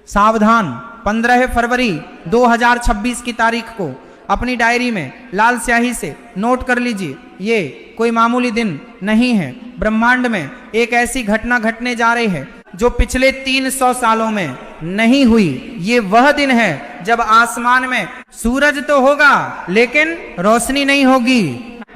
सावधान, 15 फरवरी 2026 की तारीख को अपनी डायरी में लाल स्याही से नोट कर लीजिए। ये कोई मामूली दिन नहीं है। ब्रह्मांड में एक ऐसी घटना घटने जा रही है जो पिछले 300 सालों में नहीं हुई। ये वह दिन है जब आसमान में सूरज तो होगा लेकिन रोशनी नहीं होगी।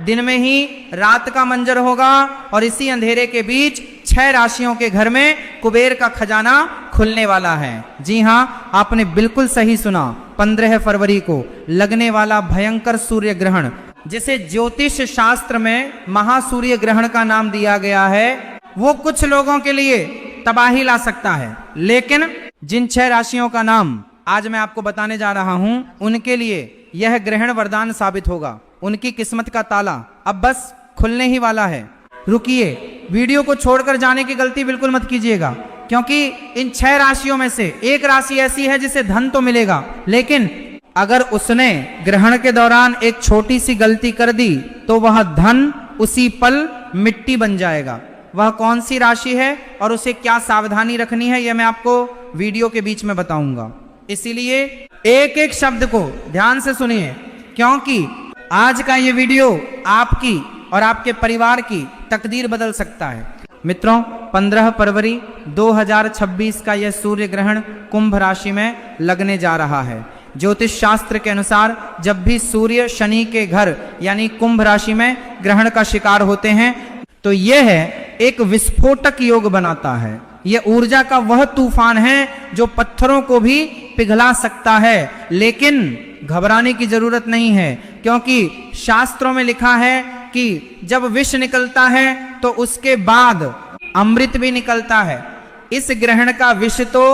दिन में ही रात का मंजर होगा और इसी अंधेरे के बीच 6 राशियों के घर में कुबेर का खजाना खुलने वाला है। जी हाँ, आपने बिल्कुल सही सुना। 15 फरवरी को लगने वाला भयंकर सूर्य ग्रहण, जिसे ज्योतिष शास्त्र में महासूर्य ग्रहण का नाम दिया गया है, वो कुछ लोगों के लिए तबाही ला सकता है। लेकिन जिन 6 राशियों का नाम आज मैं आपको बताने जा रहा हूं, उनके लिए यह ग्रहण वरदान साबित होगा। उनकी किस्मत का ताला अब बस खुलने ही वाला है। रुकिए, वीडियो को छोड़कर जाने की गलती बिल्कुल मत कीजिएगा, क्योंकि इन 6 राशियों में से एक राशि ऐसी है जिसे धन तो मिलेगा, लेकिन अगर उसने ग्रहण के दौरान एक छोटी सी गलती कर दी तो वह धन उसी पल मिट्टी बन जाएगा। वह कौन सी राशि है और उसे क्या सावधानी रखनी है, यह मैं आपको वीडियो के बीच में बताऊंगा। इसीलिए एक एक शब्द को ध्यान से सुनिए, क्योंकि आज का ये वीडियो आपकी और आपके परिवार की तकदीर बदल सकता है। मित्रों, 15 फरवरी 2026 का यह सूर्य ग्रहण कुंभ राशि में लगने जा रहा है। ज्योतिष शास्त्र के अनुसार जब भी सूर्य शनि के घर यानी कुंभ राशि में ग्रहण का शिकार होते हैं तो यह एक विस्फोटक योग बनाता है। यह ऊर्जा का वह तूफान है जो पत्थरों को भी पिघला सकता है। लेकिन घबराने की जरूरत नहीं है, क्योंकि शास्त्रों में लिखा है कि जब विष निकलता है तो उसके बाद अमृत भी निकलता है। इस ग्रहण का विष तो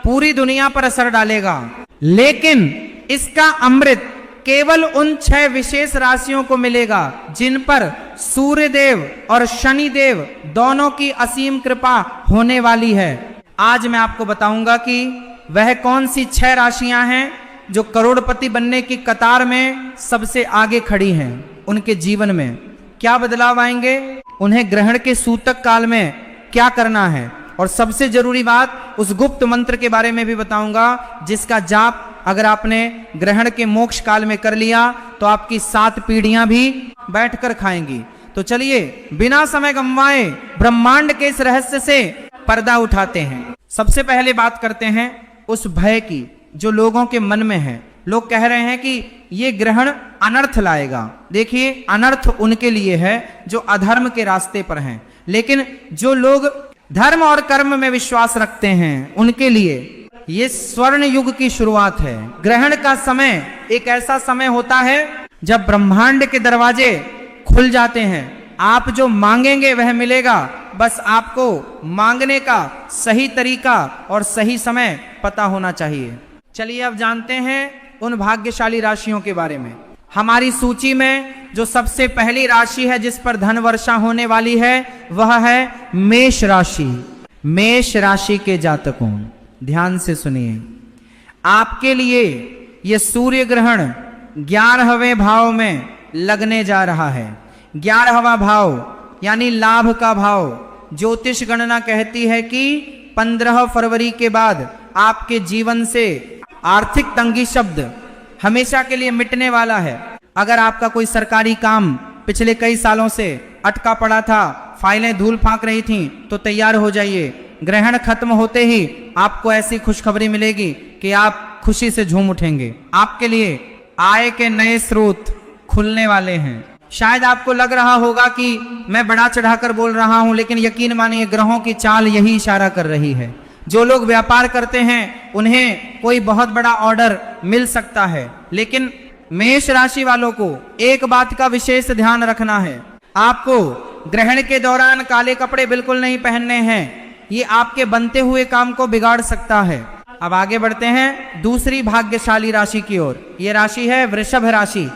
पूरी दुनिया पर असर डालेगा, लेकिन इसका अमृत केवल उन 6 विशेष राशियों को मिलेगा जिन पर सूर्य देव और शनि देव दोनों की असीम कृपा होने वाली है। आज मैं आपको बताऊंगा कि वह कौन सी 6 राशियां हैं जो करोड़पति बनने की कतार में सबसे आगे खड़ी हैं। उनके जीवन में क्या बदलाव आएंगे, उन्हें ग्रहण के सूतक काल में क्या करना है, और सबसे जरूरी बात, उस गुप्त मंत्र के बारे में भी बताऊंगा जिसका जाप अगर आपने ग्रहण के मोक्ष काल में कर लिया तो आपकी 7 पीढ़ियां भी बैठकर खाएंगी। तो चलिए बिना समय गंवाए ब्रह्मांड के इस रहस्य से पर्दा उठाते हैं। सबसे पहले बात करते हैं उस भय की जो लोगों के मन में है। लोग कह रहे हैं कि ये ग्रहण अनर्थ लाएगा। देखिए, अनर्थ उनके लिए है जो अधर्म के रास्ते पर हैं, लेकिन जो लोग धर्म और कर्म में विश्वास रखते हैं उनके लिए ये स्वर्ण युग की शुरुआत है। ग्रहण का समय एक ऐसा समय होता है जब ब्रह्मांड के दरवाजे खुल जाते हैं। आप जो मांगेंगे वह मिलेगा, बस आपको मांगने का सही तरीका और सही समय पता होना चाहिए। चलिए अब जानते हैं उन भाग्यशाली राशियों के बारे में। हमारी सूची में जो सबसे पहली राशि है जिस पर धन वर्षा होने वाली है वह है मेष राशि। मेष राशि के जातकों, ध्यान से सुनिए, आपके लिए यह सूर्य ग्रहण 11वें भाव में लगने जा रहा है। 11वां भाव यानी लाभ का भाव। ज्योतिष गणना कहती है कि 15 फरवरी के बाद आपके जीवन से आर्थिक तंगी शब्द हमेशा के लिए मिटने वाला है। अगर आपका कोई सरकारी काम पिछले कई सालों से अटका पड़ा था, फाइलें धूल फांक रही थीं, तो तैयार हो जाइए। ग्रहण खत्म होते ही आपको ऐसी खुशखबरी मिलेगी कि आप खुशी से झूम उठेंगे। आपके लिए आय के नए स्रोत खुलने वाले हैं। शायद आपको लग रहा होगा कि मैं बढ़ा चढ़ाकर बोल रहा हूं, लेकिन यकीन मानिए ग्रहों की चाल यही इशारा कर रही है। जो लोग व्यापार करते हैं उन्हें कोई बहुत बड़ा ऑर्डर मिल सकता है, लेकिन मेष राशि वालों को एक बात का विशेष ध्यान रखना है। आपको ग्रहण के दौरान काले कपड़े बिल्कुल नहीं पहनने हैं। ये आपके बनते हुए काम को बिगाड़ सकता है। अब आगे बढ़ते हैं दूसरी भाग्यशाली राशि की ओर। ये राशि है वृषभ राशि।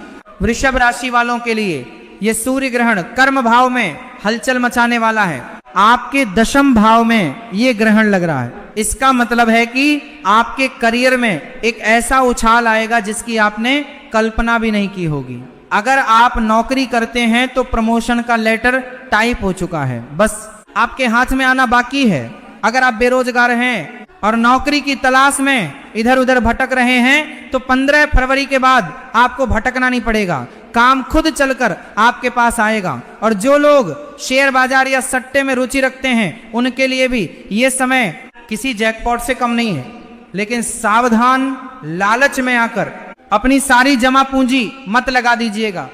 वृषभ राशि वालों के लिए ये सूर्य ग्रहण कर्म भाव में हलचल मचाने वाला है। आपके 10वें भाव में ये ग्रहण लग रहा है। इसका मतलब है कि आपके करियर में एक ऐसा उछाल आएगा जिसकी आपने कल्पना भी नहीं की होगी। अगर आप नौकरी करते हैं तो प्रमोशन का लेटर टाइप हो चुका है, बस आपके हाथ में आना बाकी है। अगर आप बेरोजगार हैं और नौकरी की तलाश में इधर उधर भटक रहे हैं तो 15 फरवरी के बाद आपको भटकना नहीं पड़ेगा, काम खुद चलकर आपके पास आएगा। और जो लोग शेयर बाजार या सट्टे में रुचि रखते हैं उनके लिए भी ये समय किसी जैकपॉट से कम नहीं है। लेकिन सावधान, लालच में आकर अपनी सारी जमा पूंजी मत लगा दीजिएगा।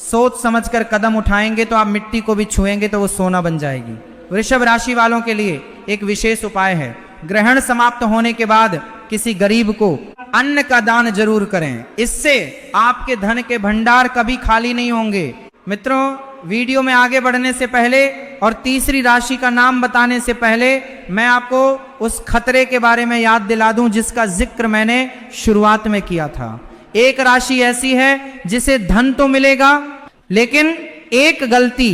सोच समझकर कदम उठाएंगे तो आप मिट्टी को भी छुएंगे तो वो सोना बन जाएगी। वृषभ राशि वालों के लिए एक विशेष उपाय है, ग्रहण समाप्त होने के बाद किसी गरीब को अन्न का दान जरूर करें, इससे आपके धन के भंडार कभी खाली नहीं होंगे। मित्रों, वीडियो में आगे बढ़ने से पहले और तीसरी राशि का नाम बताने से पहले मैं आपको उस खतरे के बारे में याद दिला दूं जिसका जिक्र मैंने शुरुआत में किया था। एक राशि ऐसी है जिसे धन तो मिलेगा लेकिन एक गलती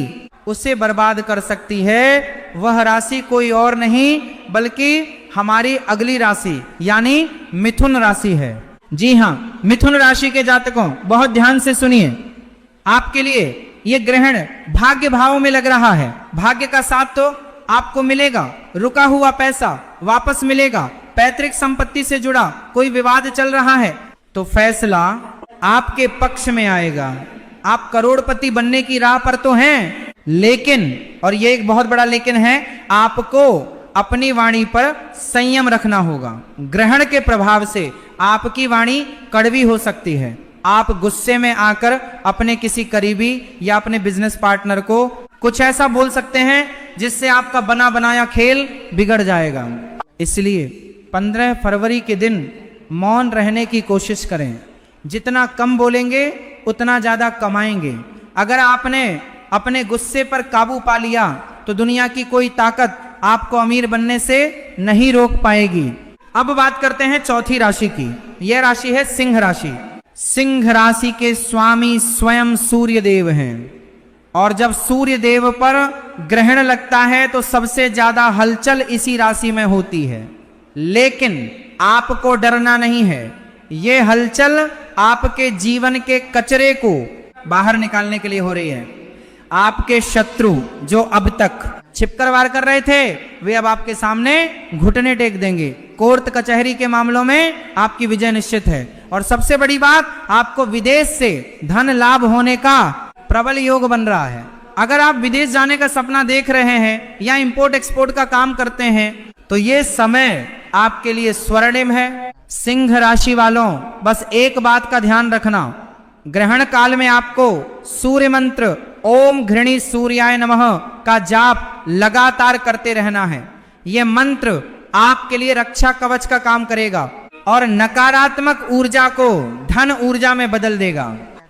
उसे बर्बाद कर सकती है। वह राशि कोई और नहीं बल्कि हमारी अगली राशि यानी मिथुन राशि है। जी हाँ, मिथुन राशि के जातकों बहुत ध्यान से सुनिए, आपके लिए यह ग्रहण भाग्य भाव में लग रहा है। भाग्य का साथ तो आपको मिलेगा, रुका हुआ पैसा वापस मिलेगा, पैतृक संपत्ति से जुड़ा कोई विवाद चल रहा है तो फैसला आपके पक्ष में आएगा। आप करोड़पति बनने की राह पर तो हैं, लेकिन, और ये एक बहुत बड़ा लेकिन है, आपको अपनी वाणी पर संयम रखना होगा। ग्रहण के प्रभाव से आपकी वाणी कड़वी हो सकती है। आप गुस्से में आकर अपने किसी करीबी या अपने बिजनेस पार्टनर को कुछ ऐसा बोल सकते हैं जिससे आपका बना बनाया खेल बिगड़ जाएगा। इसलिए 15 फरवरी के दिन मौन रहने की कोशिश करें। जितना कम बोलेंगे उतना ज्यादा कमाएंगे। अगर आपने अपने गुस्से पर काबू पा लिया तो दुनिया की कोई ताकत आपको अमीर बनने से नहीं रोक पाएगी। अब बात करते हैं चौथी राशि की। यह राशि है सिंह राशि। सिंह राशि के स्वामी स्वयं सूर्य देव हैं और जब सूर्य देव पर ग्रहण लगता है तो सबसे ज्यादा हलचल इसी राशि में होती है। लेकिन आपको डरना नहीं है, ये हलचल आपके जीवन के कचरे को बाहर निकालने के लिए हो रही है। आपके शत्रु जो अब तक छिपकर वार कर रहे थे वे अब आपके सामने घुटने टेक देंगे। कोर्ट कचहरी के मामलों में आपकी विजय निश्चित है। और सबसे बड़ी बात, आपको विदेश से धन लाभ होने का प्रबल योग बन रहा है। अगर आप विदेश जाने का सपना देख रहे हैं या इंपोर्ट एक्सपोर्ट का काम करते हैं तो ये समय आपके लिए स्वर्णिम है। सिंह राशि वालों, बस एक बात का ध्यान रखना, ग्रहण काल में आपको सूर्य मंत्र ओम घृणी सूर्याय नमः का जाप लगातार करते रहना है। यह मंत्र आपके लिए रक्षा कवच का काम करेगा और नकारात्मक ऊर्जा को धन ऊर्जा में बदल देगा।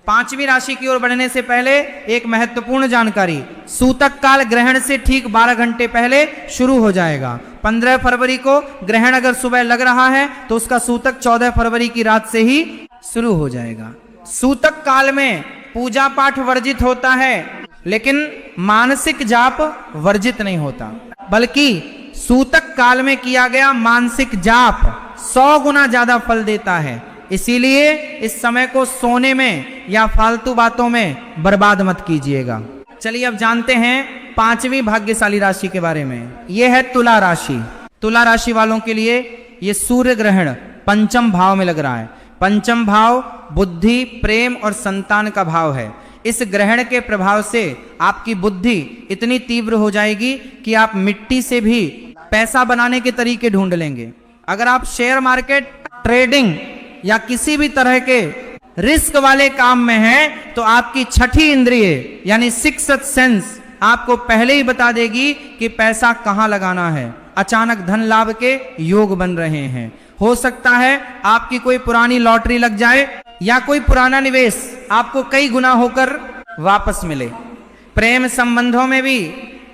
पांचवी राशि की ओर बढ़ने से पहले एक महत्वपूर्ण जानकारी, सूतक काल ग्रहण से ठीक 12 घंटे पहले शुरू हो जाएगा। 15 फरवरी को ग्रहण अगर सुबह लग रहा है तो उसका सूतक 14 फरवरी की रात से ही शुरू हो जाएगा। सूतक काल में पूजा पाठ वर्जित होता है लेकिन मानसिक जाप वर्जित नहीं होता, बल्कि सूतक काल में किया गया मानसिक जाप 100 गुना ज्यादा फल देता है। इसीलिए इस समय को सोने में या फालतू बातों में बर्बाद मत कीजिएगा। चलिए अब जानते हैं पांचवी भाग्यशाली राशि के बारे में। यह है तुला राशि। तुला राशि वालों के लिए यह सूर्य ग्रहण पंचम भाव में लग रहा है। पंचम भाव बुद्धि, प्रेम और संतान का भाव है। इस ग्रहण के प्रभाव से आपकी बुद्धि इतनी तीव्र हो जाएगी कि आप मिट्टी से भी पैसा बनाने के तरीके ढूंढ लेंगे। अगर आप शेयर मार्केट, ट्रेडिंग या किसी भी तरह के रिस्क वाले काम में हैं तो आपकी छठी इंद्रिय यानी सिक्स्थ सेंस आपको पहले ही बता देगी कि पैसा कहां लगाना है। अचानक धन लाभ के योग बन रहे हैं। हो सकता है आपकी कोई पुरानी लॉटरी लग जाए या कोई पुराना निवेश आपको कई गुना होकर वापस मिले। प्रेम संबंधों में भी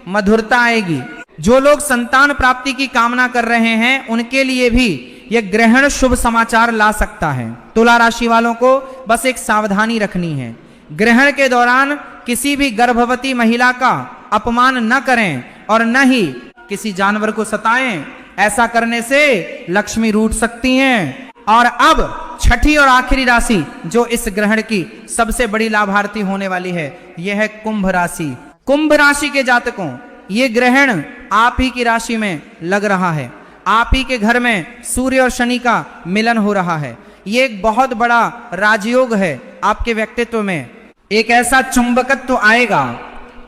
मधुरता आएगी। जो लोग संतान प्राप्ति की कामना कर रहे हैं उनके लिए भी यह ग्रहण शुभ समाचार ला सकता है। तुला राशि वालों को बस एक सावधानी रखनी है, ग्रहण के दौरान किसी भी गर्भवती महिला का अपमान न करें और न ही किसी जानवर को सताएं। ऐसा करने से लक्ष्मी रूठ सकती हैं। और अब छठी और आखिरी राशि जो इस ग्रहण की सबसे बड़ी लाभार्थी होने वाली है, यह है कुंभ राशि। कुंभ राशि के जातकों, ये ग्रहण आप ही की राशि में लग रहा है। आप ही के घर में सूर्य और शनि का मिलन हो रहा है। ये एक बहुत बड़ा राजयोग है आपके व्यक्तित्व में। एक ऐसा चुंबकत्व आएगा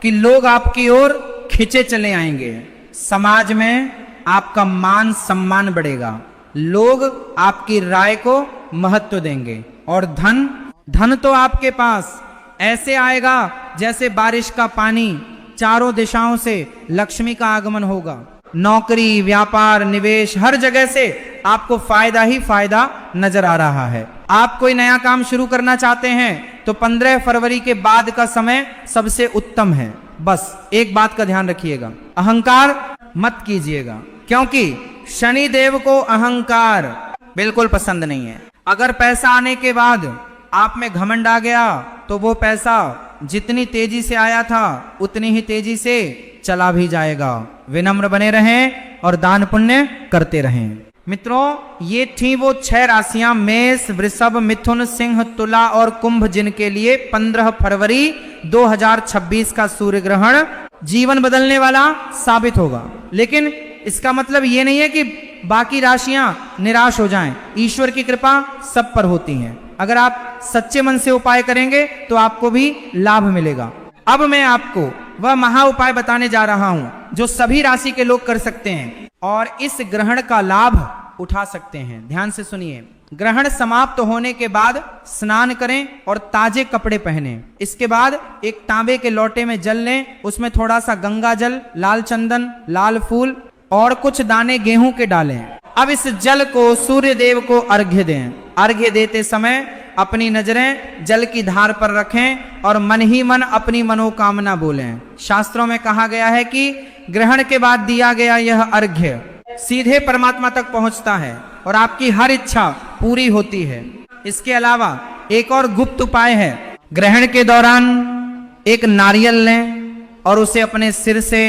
कि लोग आपकी ओर खिंचे चले आएंगे। समाज में आपका मान सम्मान बढ़ेगा, लोग आपकी राय को महत्व देंगे। और धन तो आपके पास ऐसे आएगा जैसे बारिश का पानी, चारों दिशाओं से लक्ष्मी का आगमन होगा। नौकरी, व्यापार, निवेश, हर जगह से आपको फायदा ही फायदा नजर आ रहा है। आप कोई नया काम शुरू करना चाहते हैं तो 15 फरवरी के बाद का समय सबसे उत्तम है। बस एक बात का ध्यान रखिएगा, अहंकार मत कीजिएगा, क्योंकि शनि देव को अहंकार बिल्कुल पसंद नहीं है। अगर पैसा आने के बाद आप में घमंड आ गया तो वो पैसा जितनी तेजी से आया था उतनी ही तेजी से चला भी जाएगा। विनम्र बने रहें और दान पुण्य करते रहें। मित्रों, ये थी वो 6 राशियां, मेष, वृषभ, मिथुन, सिंह, तुला और कुंभ, जिनके लिए 15 फरवरी 2026 का सूर्य ग्रहण जीवन बदलने वाला साबित होगा। लेकिन इसका मतलब ये नहीं है कि बाकी राशियां निराश हो जाएं। ईश्वर की कृपा सब पर होती है। अगर आप सच्चे मन से उपाय करेंगे तो आपको भी लाभ मिलेगा। अब मैं आपको वह महा उपाय बताने जा रहा हूं जो सभी राशि के लोग कर सकते हैं और इस ग्रहण का लाभ उठा सकते हैं। ध्यान से सुनिए। ग्रहण समाप्त होने के बाद स्नान करें और ताजे कपड़े पहनें। इसके बाद एक तांबे के लोटे में जल लें, उसमें थोड़ा सा गंगा जल, लाल चंदन, लाल फूल और कुछ दाने गेहूं के डालें। अब इस जल को सूर्य देव को अर्घ्य दें। अर्घ्य देते समय अपनी नजरें जल की धार पर रखें और मन ही मन अपनी मनोकामना बोलें। शास्त्रों में कहा गया है कि ग्रहण के बाद दिया गया यह अर्घ्य सीधे परमात्मा तक पहुंचता है और आपकी हर इच्छा पूरी होती है। इसके अलावा एक और गुप्त उपाय है। ग्रहण के दौरान एक नारियल लें और उसे अपने सिर से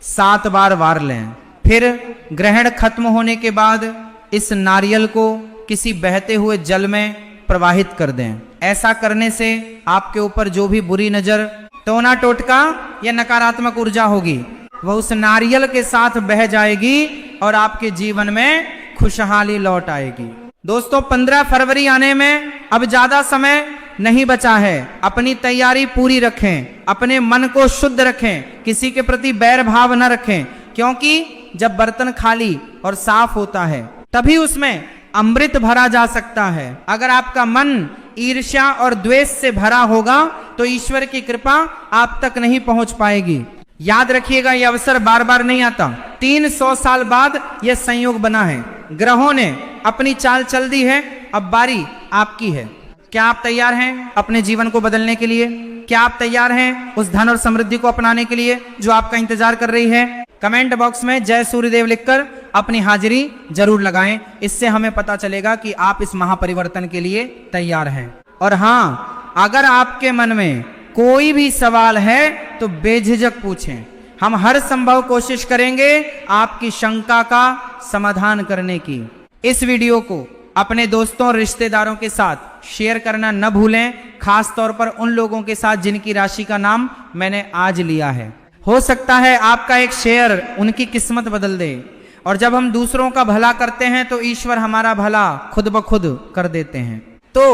7 बार वार लें। फिर ग्रहण खत्म होने के बाद इस नारियल को किसी बहते हुए जल में प्रवाहित कर दें। ऐसा करने से आपके ऊपर जो भी बुरी नजर, टोना टोटका या नकारात्मक ऊर्जा होगी वह उस नारियल के साथ बह जाएगी और आपके जीवन में खुशहाली लौट आएगी। दोस्तों, 15 फरवरी आने में अब ज्यादा समय नहीं बचा है। अपनी तैयारी पूरी रखें, अपने मन को शुद्ध रखें, किसी के प्रति बैर भाव न रखें, क्योंकि जब बर्तन खाली और साफ होता है तभी उसमें अमृत भरा जा सकता है। अगर आपका मन ईर्ष्या और द्वेष से भरा होगा तो ईश्वर की कृपा आप तक नहीं पहुंच पाएगी। याद रखिएगा, यह अवसर बार बार नहीं आता। 300 साल बाद यह संयोग बना है। ग्रहों ने अपनी चाल चल दी है, अब बारी आपकी है। क्या आप तैयार हैं अपने जीवन को बदलने के लिए? क्या आप तैयार हैं उस धन और समृद्धि को अपनाने के लिए जो आपका इंतजार कर रही है? कमेंट बॉक्स में जय सूर्यदेव लिखकर अपनी हाजिरी जरूर लगाएं। इससे हमें पता चलेगा कि आप इस महापरिवर्तन के लिए तैयार हैं। और हाँ, अगर आपके मन में कोई भी सवाल है तो बेझिझक पूछें। हम हर संभव कोशिश करेंगे आपकी शंका का समाधान करने की। इस वीडियो को अपने दोस्तों और रिश्तेदारों के साथ शेयर करना न भूलें, खास तौर पर उन लोगों के साथ जिनकी राशि का नाम मैंने आज लिया है। हो सकता है आपका एक शेयर उनकी किस्मत बदल दे। और जब हम दूसरों का भला करते हैं तो ईश्वर हमारा भला खुद ब खुद कर देते हैं। तो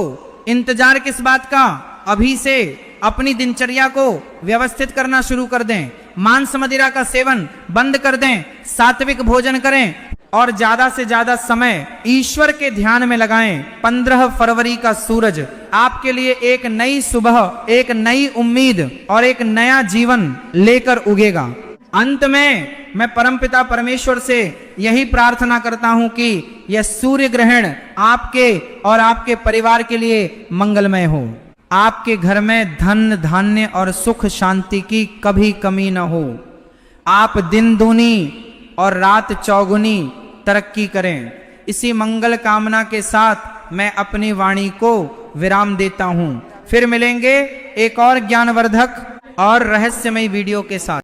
इंतजार किस बात का? अभी से अपनी दिनचर्या को व्यवस्थित करना शुरू कर दें। मांस मदिरा का सेवन बंद कर दें, सात्विक भोजन करें और ज्यादा से ज्यादा समय ईश्वर के ध्यान में लगाएं। 15 फरवरी का सूरज आपके लिए एक नई सुबह, एक नई उम्मीद और एक नया जीवन लेकर उगेगा। अंत में मैं परमपिता परमेश्वर से यही प्रार्थना करता हूं कि यह सूर्य ग्रहण आपके और आपके परिवार के लिए मंगलमय हो। आपके घर में धन, धान्य और सुख शांति की कभी कमी न हो। आप दिन दूनी और रात चौगुनी तरक्की करें। इसी मंगल कामना के साथ मैं अपनी वाणी को विराम देता हूं। फिर मिलेंगे एक और ज्ञानवर्धक और रहस्यमय वीडियो के साथ।